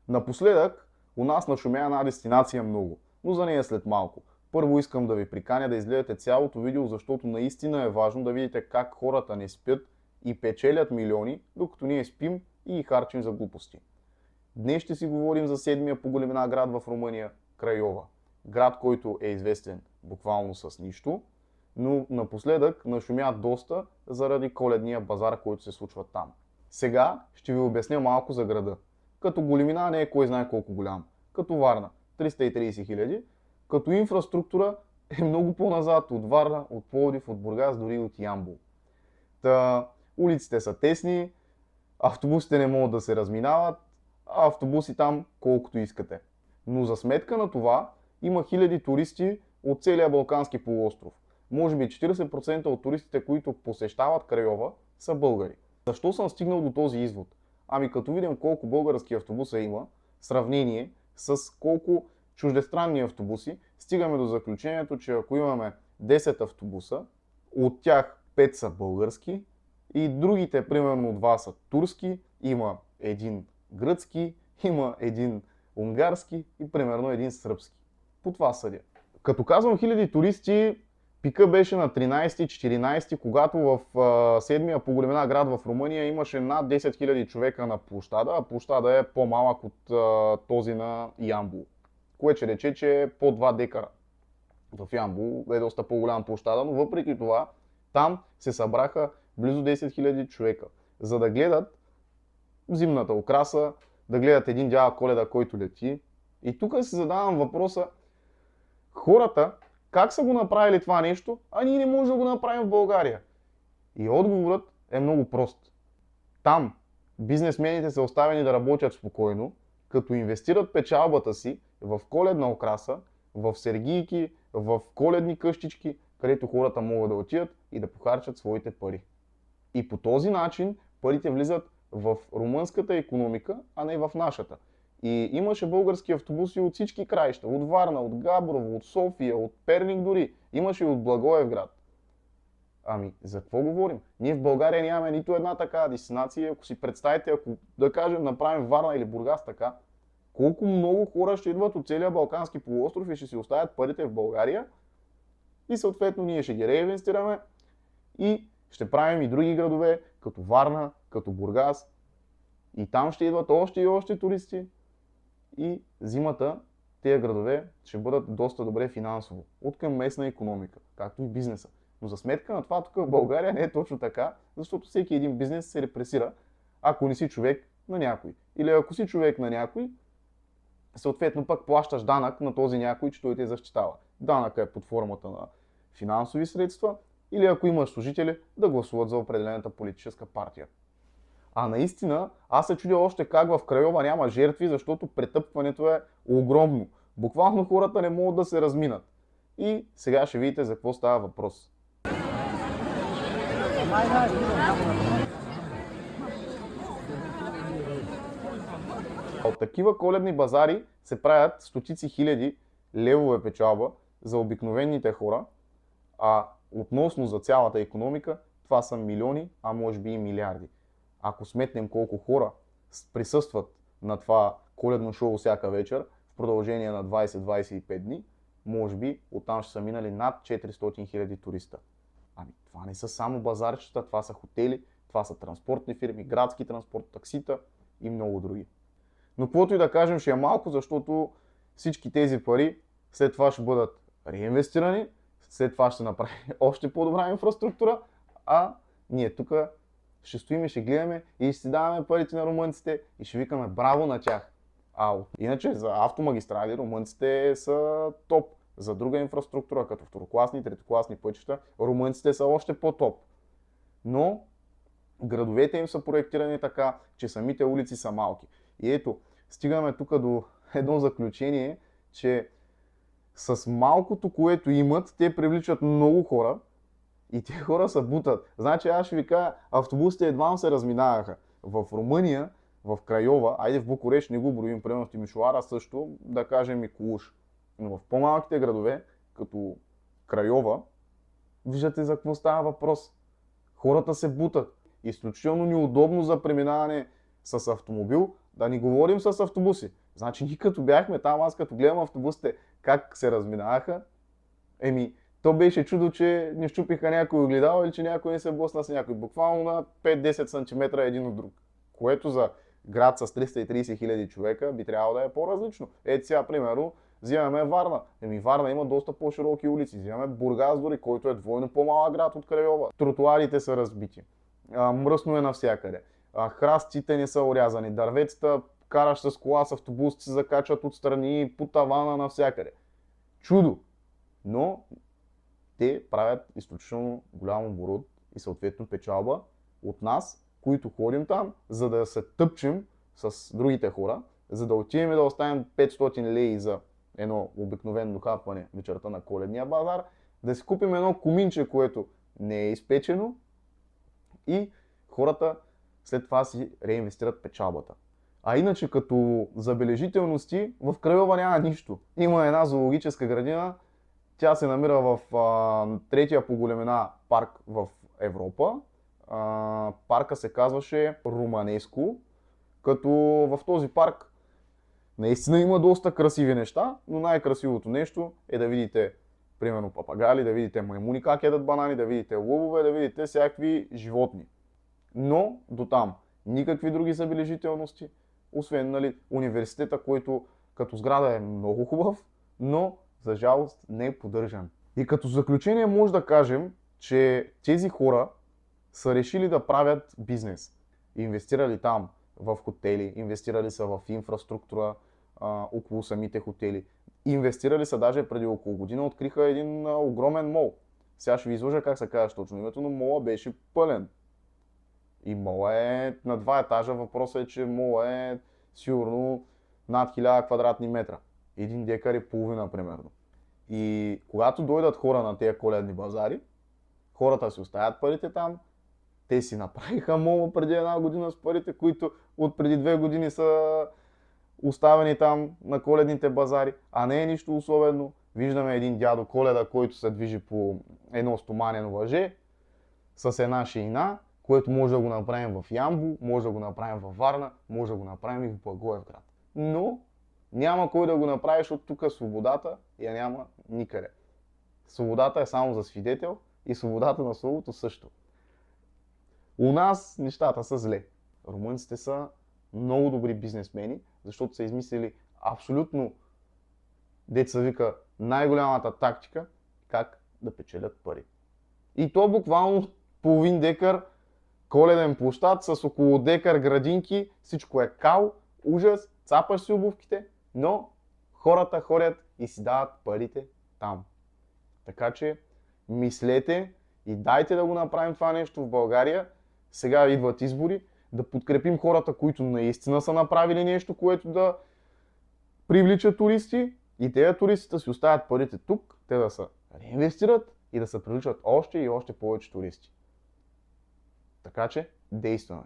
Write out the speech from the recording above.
Напоследък у нас нашумя една дестинация много, но за нея след малко. Първо искам да ви приканя да изгледате цялото видео, защото наистина е важно да видите как хората не спят и печелят милиони, докато ние спим и ги харчим за глупости. Днес ще си говорим за седмия по големина град в Румъния – Крайова. Град, който е известен буквално с нищо, но напоследък нашумя доста заради коледния базар, който се случва там. Сега ще ви обясня малко за града. Като големина не е кой знае колко голям. Като Варна 330 хиляди, като инфраструктура е много по-назад от Варна, от Пловдив, от Бургас, дори от Ямбол. Улиците са тесни, автобусите не могат да се разминават, а автобуси там колкото искате. Но за сметка на това има хиляди туристи от целия Балкански полуостров. Може би 40% от туристите, които посещават Крайова, са българи. Защо съм стигнал до този извод? Ами като видим колко български автобуса има, в сравнение с колко чуждестранни автобуси, стигаме до заключението, че ако имаме 10 автобуса, от тях 5 са български и другите, примерно 2 са турски, има един гръцки, има един унгарски и примерно един сръбски. По това съдя. Като казвам хиляди туристи, пика беше на 13-14, когато в седмия по големина град в Румъния имаше над 10 000 човека на площада, а площада е по-малък от този на Ямбол. Което ще рече, че е по 2 декара. В Ямбол е доста по-голяма площада, но въпреки това там се събраха близо 10 000 човека, за да гледат зимната украса, да гледат един дядо Коледа, който лети. И тук си задавам въпроса, хората как са го направили това нещо, а ние не можем да го направим в България? И отговорът е много прост. Там бизнесмените са оставени да работят спокойно, като инвестират печалбата си в коледна украса, в сергийки, в коледни къщички, където хората могат да отидат и да похарчат своите пари. И по този начин парите влизат в румънската икономика, а не в нашата. И имаше български автобуси от всички краища, от Варна, от Габрово, от София, от Перник дори. Имаше и от Благоевград. Ами, за какво говорим? Ние в България нямаме нито една такава дестинация. Ако си представите, ако да кажем направим Варна или Бургас така, колко много хора ще идват от целия Балкански полуостров и ще си оставят парите в България и съответно ние ще ги реинвестираме и ще правим и други градове, като Варна, като Бургас. И там ще идват още и още туристи. И зимата тези градове ще бъдат доста добре финансово, от към местна икономика, както и бизнеса. Но за сметка на това тук в България не е точно така, защото всеки един бизнес се репресира, ако не си човек на някой. Или ако си човек на някой, съответно пък плащаш данък на този някой, че той те защитава. Данъка е под формата на финансови средства, или ако имаш служители, да гласуват за определената политическа партия. А наистина, аз се чудя още как в Крайова няма жертви, защото претъпването е огромно. Буквално хората не могат да се разминат. И сега ще видите за какво става въпрос. От такива коледни базари се правят стотици хиляди левове печалба за обикновените хора, а относно за цялата икономика, това са милиони, а може би и милиарди. Ако сметнем колко хора присъстват на това коледно шоу всяка вечер в продължение на 20-25 дни, може би оттам ще са минали над 400 000 туриста. Ами това не са само базарчета, това са хотели, това са транспортни фирми, градски транспорт, таксита и много други. Но каквото и да кажем ще е малко, защото всички тези пари след това ще бъдат реинвестирани, след това ще направи още по-добра инфраструктура, а ние тук ще стоим и ще гледаме и ще си даваме парите на румънците и ще викаме браво на тях. Иначе за автомагистрали румънците са топ. За друга инфраструктура, като второкласни, третокласни пътища, румънците са още по-топ. Но градовете им са проектирани така, че самите улици са малки. И ето, стигаме тук до едно заключение, че с малкото, което имат, те привличат много хора и тези хора са бутат. Значи аз ще ви кажа, автобусите едва се разминаваха. В Румъния, в Крайова, айде в Букурещ не го броим, примерно в Тимишоара също, да кажем и Кулуш. Но в по-малките градове, като Крайова, виждате за какво става въпрос. Хората се бутат. Изключително неудобно за преминаване с автомобил, Да ни говорим с автобуси. Значи ние като бяхме там, аз като гледам автобусите как се разминаваха, то беше чудо, че не щупиха някой огледал или че някой не се блъсна с някой. Буквално на 5-10 см един от друг. Което за град с 330 хиляди човека би трябвало да е по-различно. Ето сега, примерно, взимаме Варна. Варна има доста по-широки улици. Взимаме Бургас дори, който е двойно по-малък град от Крайова. Тротуарите са разбити. Мръсно е навсякъде. Храстите не са орязани. Дърветата, караш с кола, с автобус, се закачат отстрани, по тавана навсякъде. Чудо! Но те правят изключително голям оборот и съответно печалба от нас, които ходим там, за да се тъпчем с другите хора, за да отидем и да оставим 500 леи за едно обикновено хапване вечерта на Коледния базар, да си купим едно коминче, което не е изпечено и хората след това си реинвестират печалбата. А иначе като забележителности, в Крайова няма нищо. Има една зоологическа градина, тя се намира в третия по големина парк в Европа. Парка се казваше Руманеско, като в този парк наистина има доста красиви неща, но най-красивото нещо е да видите примерно папагали, да видите маймуни как ядат банани, да видите лъвове, да видите всякакви животни. Но до там никакви други забележителности, освен университета, който като сграда е много хубав, но за жалост не е поддържан. И като заключение може да кажем, че тези хора са решили да правят бизнес. Инвестирали там в хотели, инвестирали са в инфраструктура около самите хотели. Инвестирали са даже преди около година, откриха един огромен мол. Сега ще ви изложа как се казва точно името, но мола беше пълен. И мола е на 2 етажа, въпросът е, че мола е сигурно над 1000 квадратни метра. 1 декар и половина примерно. И когато дойдат хора на тези коледни базари, хората си оставят парите там, те си направиха мола преди 1 година с парите, които от преди 2 години са оставени там на коледните базари, а не е нищо особено. Виждаме един дядо Коледа, който се движи по едно стоманено въже с една шейна, което може да го направим в Ямбол, може да го направим във Варна, може да го направим и в Благоевград. Но няма кой да го направиш от тук свободата я няма никъде. Свободата е само за свидетел и свободата на словото също. У нас нещата са зле. Румънците са много добри бизнесмени, защото са измислили абсолютно, деца вика, най-голямата тактика как да печелят пари. И то буквално половин декар коледен площад с около декар градинки, всичко е кал, ужас, цапаш си обувките, но хората ходят и си дават парите там. Така че мислете и дайте да го направим това нещо в България. Сега идват избори, да подкрепим хората, които наистина са направили нещо, което да привлича туристи и тези туристите си оставят парите тук, те да се реинвестират и да се привличат още и още повече туристи. Така че действаме.